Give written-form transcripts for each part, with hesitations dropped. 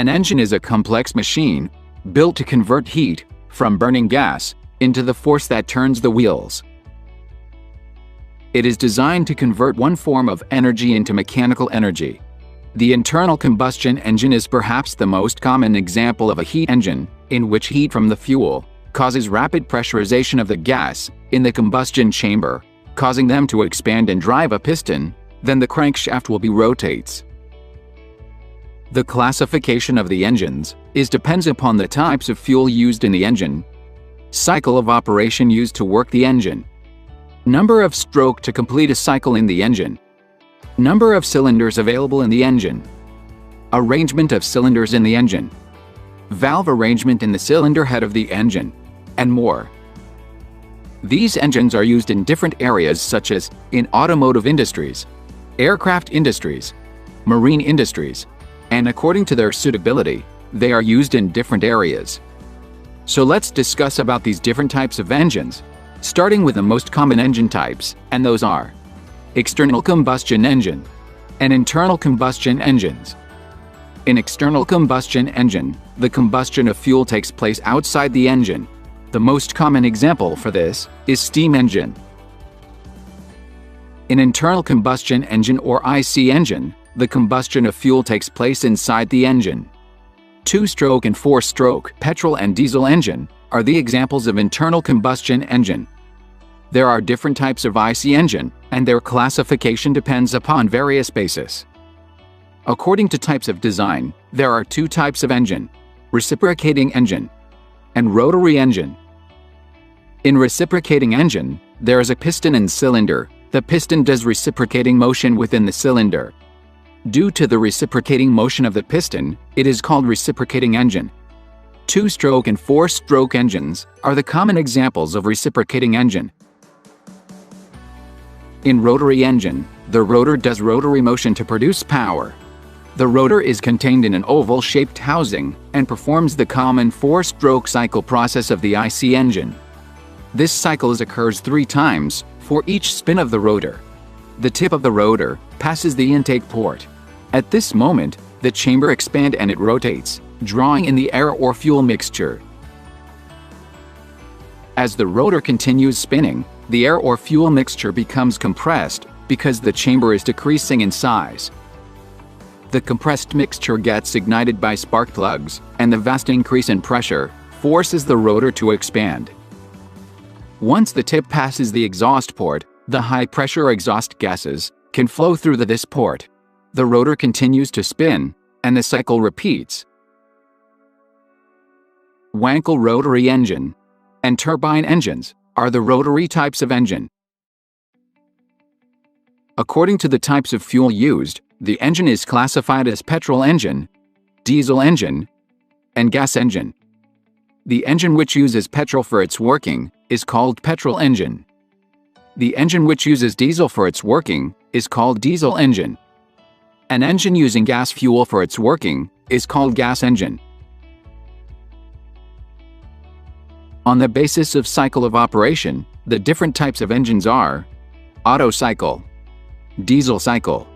An engine is a complex machine built to convert heat from burning gas into the force that turns the wheels. It is designed to convert one form of energy into mechanical energy. The internal combustion engine is perhaps the most common example of a heat engine, in which heat from the fuel causes rapid pressurization of the gas in the combustion chamber, causing them to expand and drive a piston. Then the crankshaft will be rotates. The classification of the engines depends upon the types of fuel used in the engine, cycle of operation used to work the engine, number of stroke to complete a cycle in the engine, number of cylinders available in the engine, arrangement of cylinders in the engine, valve arrangement in the cylinder head of the engine, and more. These engines are used in different areas such as in automotive industries, aircraft industries, marine industries, and according to their suitability, they are used in different areas. So let's discuss about these different types of engines, starting with the most common engine types, and those are external combustion engine and internal combustion engines. In external combustion engine, the combustion of fuel takes place outside the engine. The most common example for this is steam engine. In internal combustion engine or IC engine, the combustion of fuel takes place inside the engine. Two-stroke and four-stroke petrol and diesel engine are the examples of internal combustion engine. There are different types of IC engine, and their classification depends upon various bases. According to types of design, there are two types of engine: reciprocating engine and rotary engine. In reciprocating engine, there is a piston and cylinder. The piston does reciprocating motion within the cylinder. Due to the reciprocating motion of the piston, it is called reciprocating engine. Two-stroke and four-stroke engines are the common examples of reciprocating engine. In rotary engine, the rotor does rotary motion to produce power. The rotor is contained in an oval-shaped housing and performs the common four-stroke cycle process of the IC engine. This cycle occurs 3 times for each spin of the rotor. The tip of the rotor passes the intake port. At this moment, the chamber expands and it rotates, drawing in the air or fuel mixture. As the rotor continues spinning, the air or fuel mixture becomes compressed because the chamber is decreasing in size. The compressed mixture gets ignited by spark plugs, and the vast increase in pressure forces the rotor to expand. Once the tip passes the exhaust port, the high-pressure exhaust gases can flow through this port. The rotor continues to spin, and the cycle repeats. Wankel rotary engine and turbine engines are the rotary types of engine. According to the types of fuel used, the engine is classified as petrol engine, diesel engine, and gas engine. The engine which uses petrol for its working is called petrol engine. The engine which uses diesel for its working is called diesel engine. An engine using gas fuel for its working is called gas engine. On the basis of cycle of operation, the different types of engines are Otto cycle, diesel cycle,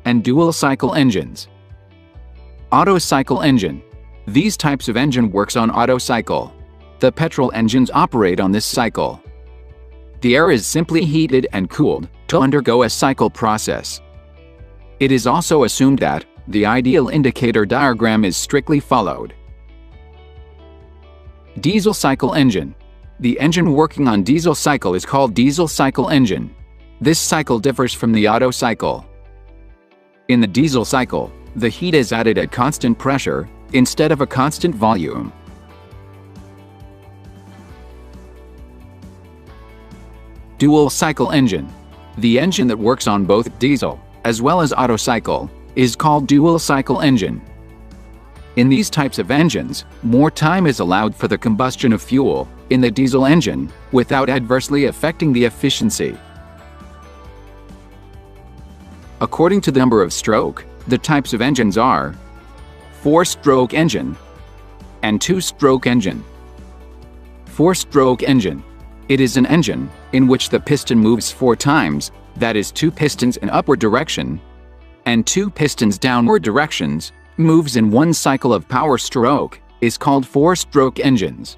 and dual cycle engines. Otto cycle engine. These types of engine works on Otto cycle. The petrol engines operate on this cycle. The air is simply heated and cooled to undergo a cycle process. It is also assumed that the ideal indicator diagram is strictly followed. Diesel cycle engine. The engine working on diesel cycle is called diesel cycle engine. This cycle differs from the Otto cycle. In the diesel cycle, the heat is added at constant pressure instead of a constant volume. Dual cycle engine. The engine that works on both diesel as well as Otto cycle is called dual cycle engine. In these types of engines, more time is allowed for the combustion of fuel in the diesel engine without adversely affecting the efficiency. According to the number of stroke, the types of engines are 4-stroke engine and 2-stroke engine. 4-stroke engine. It is an engine in which the piston moves 4 times, that is 2 pistons in upward direction and 2 pistons downward directions, moves in one cycle of power stroke, is called four-stroke engines.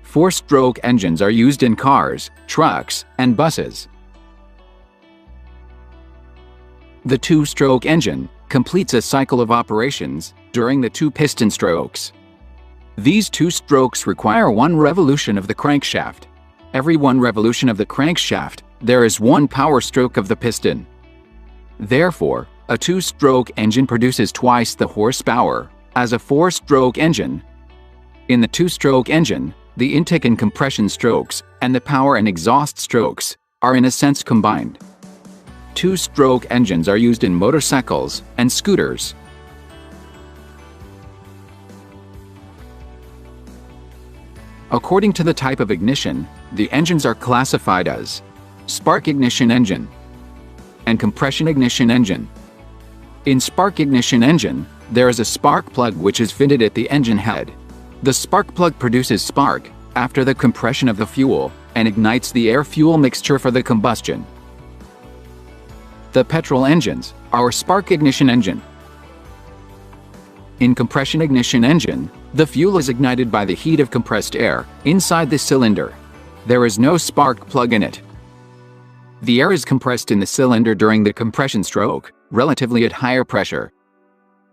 Four-stroke engines are used in cars, trucks, and buses. The two-stroke engine completes a cycle of operations during the two piston strokes. These two strokes require one revolution of the crankshaft. Every one revolution of the crankshaft, there is one power stroke of the piston. Therefore, a two-stroke engine produces twice the horsepower as a four-stroke engine. In the two-stroke engine, the intake and compression strokes and the power and exhaust strokes are in a sense combined. Two-stroke engines are used in motorcycles and scooters. According to the type of ignition, the engines are classified as spark ignition engine and compression ignition engine. In spark ignition engine, there is a spark plug which is fitted at the engine head. The spark plug produces spark after the compression of the fuel and ignites the air-fuel mixture for the combustion. The petrol engines are a spark ignition engine. In compression ignition engine, the fuel is ignited by the heat of compressed air inside the cylinder. There is no spark plug in it. The air is compressed in the cylinder during the compression stroke, relatively at higher pressure.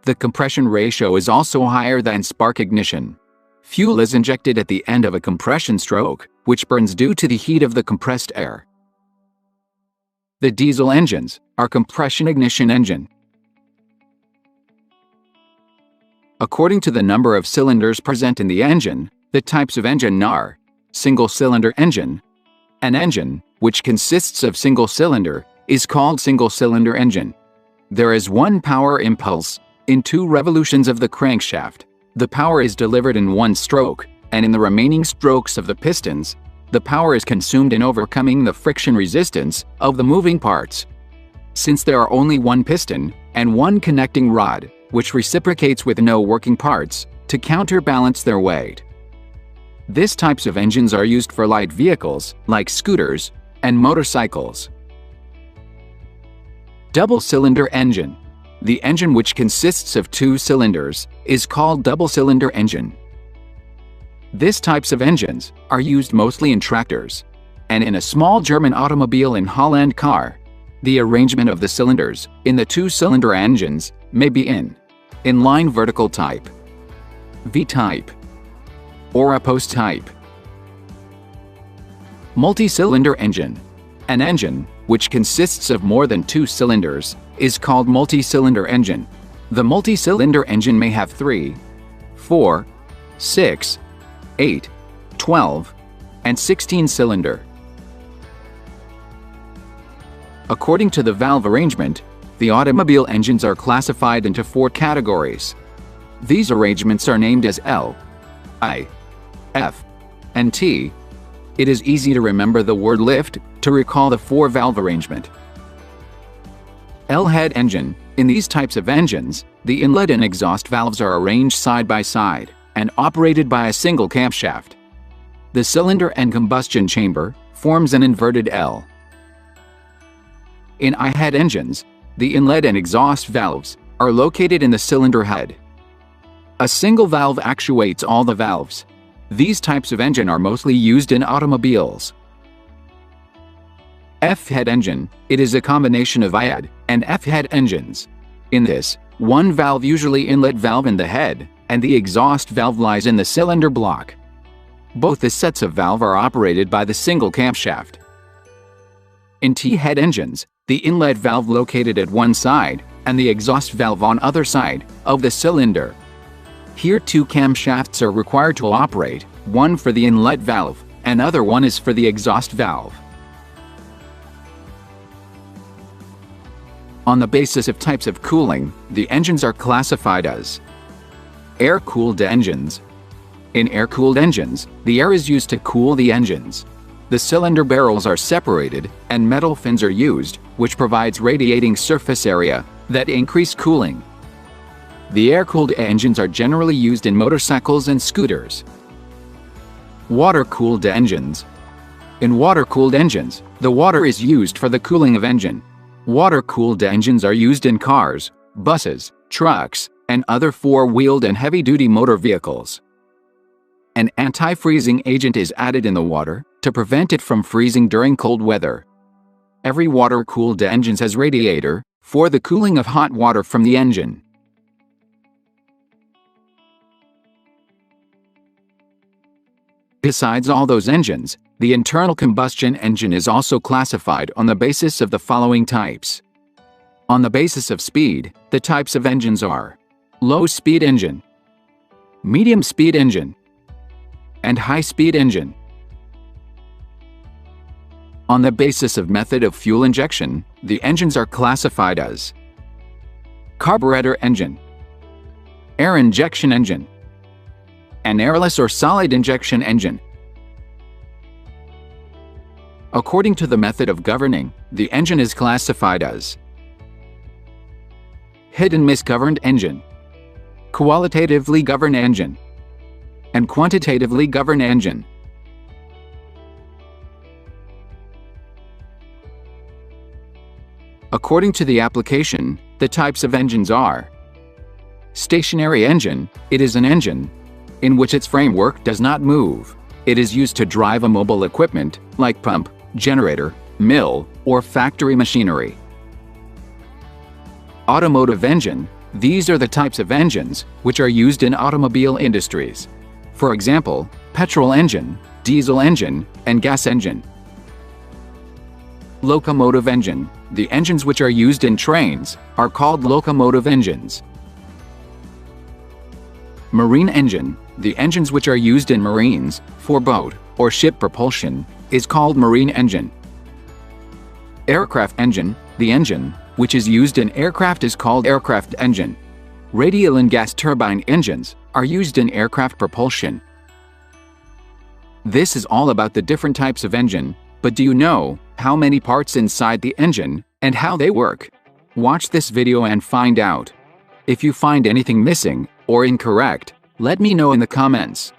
The compression ratio is also higher than spark ignition. Fuel is injected at the end of a compression stroke, which burns due to the heat of the compressed air. The diesel engines are compression ignition engine. According to the number of cylinders present in the engine, the types of engine are single-cylinder engine. An engine, which consists of single cylinder, is called single-cylinder engine. There is one power impulse in two revolutions of the crankshaft. The power is delivered in one stroke, and in the remaining strokes of the pistons, the power is consumed in overcoming the friction resistance of the moving parts. Since there are only one piston and one connecting rod, which reciprocates with no working parts, to counterbalance their weight. These types of engines are used for light vehicles, like scooters, and motorcycles. Double-cylinder engine. The engine which consists of two cylinders is called double-cylinder engine. These types of engines are used mostly in tractors, and in a small German automobile in Holland car. The arrangement of the cylinders in the two-cylinder engines may be in inline vertical type, V-type, or a post type. Multi-cylinder engine. An engine which consists of more than two cylinders is called multi-cylinder engine. The multi-cylinder engine may have 3, 4, 6, 8, 12, and 16 cylinder. According to the valve arrangement, the automobile engines are classified into 4 categories. These arrangements are named as L, I, F, and T. It is easy to remember the word lift to recall the 4-valve arrangement. L-head engine. In these types of engines, the inlet and exhaust valves are arranged side by side and operated by a single camshaft. The cylinder and combustion chamber forms an inverted L. In I-head engines, the inlet and exhaust valves are located in the cylinder head. A single valve actuates all the valves. These types of engine are mostly used in automobiles. F-head engine. It is a combination of I-head and F-head engines. In this, one valve, usually inlet valve, in the head, and the exhaust valve lies in the cylinder block. Both the sets of valve are operated by the single camshaft. In T-head engines, the inlet valve located at one side and the exhaust valve on other side of the cylinder. Here 2 camshafts are required to operate, one for the inlet valve and other one is for the exhaust valve. On the basis of types of cooling, the engines are classified as air-cooled engines. In air-cooled engines, the air is used to cool the engines. The cylinder barrels are separated and metal fins are used, which provides radiating surface area that increase cooling. The air-cooled engines are generally used in motorcycles and scooters. Water-cooled engines. In water-cooled engines, the water is used for the cooling of engine. Water-cooled engines are used in cars, buses, trucks, and other four-wheeled and heavy-duty motor vehicles. An anti-freezing agent is added in the water to prevent it from freezing during cold weather. Every water-cooled engine has a radiator for the cooling of hot water from the engine. Besides all those engines, the internal combustion engine is also classified on the basis of the following types. On the basis of speed, the types of engines are low-speed engine, medium-speed engine, and high-speed engine. On the basis of method of fuel injection, the engines are classified as carburetor engine, air injection engine, an airless or solid injection engine. According to the method of governing, the engine is classified as hit and miss governed engine, qualitatively governed engine, and quantitatively governed engine. According to the application, the types of engines are stationary engine. It is an engine in which its framework does not move. It is used to drive a mobile equipment like pump, generator, mill, or factory machinery. Automotive engine. These are the types of engines which are used in automobile industries. For example, petrol engine, diesel engine, and gas engine. Locomotive engine. The engines which are used in trains are called locomotive engines. Marine engine. The engines which are used in marines for boat or ship propulsion is called marine engine. Aircraft engine. The engine which is used in aircraft is called aircraft engine. Radial and gas turbine engines are used in aircraft propulsion. This is all about the different types of engine, but do you know how many parts inside the engine and how they work? Watch this video and find out. If you find anything missing or incorrect, let me know in the comments.